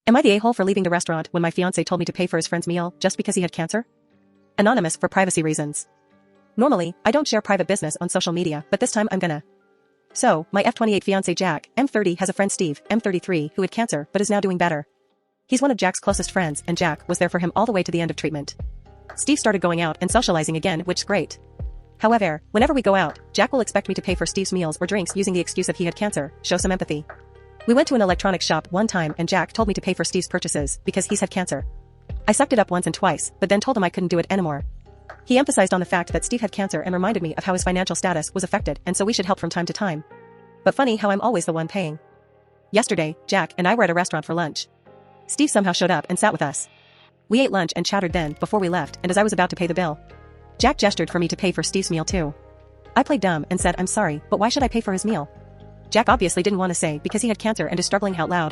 Am I the a-hole for leaving the restaurant when my fiancé told me to pay for his friend's meal just because he had cancer? Anonymous for privacy reasons. Normally, I don't share private business on social media, but this time I'm gonna. So, my F28 fiancé Jack, M30, has a friend Steve, M33, who had cancer but is now doing better. He's one of Jack's closest friends and Jack was there for him all the way to the end of treatment. Steve started going out and socializing again, which is great. However, whenever we go out, Jack will expect me to pay for Steve's meals or drinks using the excuse of he had cancer. Show some empathy. We went to an electronics shop one time and Jack told me to pay for Steve's purchases because he's had cancer. I sucked it up once and twice, but then told him I couldn't do it anymore. He emphasized on the fact that Steve had cancer and reminded me of how his financial status was affected and so we should help from time to time. But funny how I'm always the one paying. Yesterday, Jack and I were at a restaurant for lunch. Steve somehow showed up and sat with us. We ate lunch and chattered then before we left, and as I was about to pay the bill, Jack gestured for me to pay for Steve's meal too. I played dumb and said I'm sorry, but why should I pay for his meal? Jack obviously didn't want to say because he had cancer and is struggling out loud and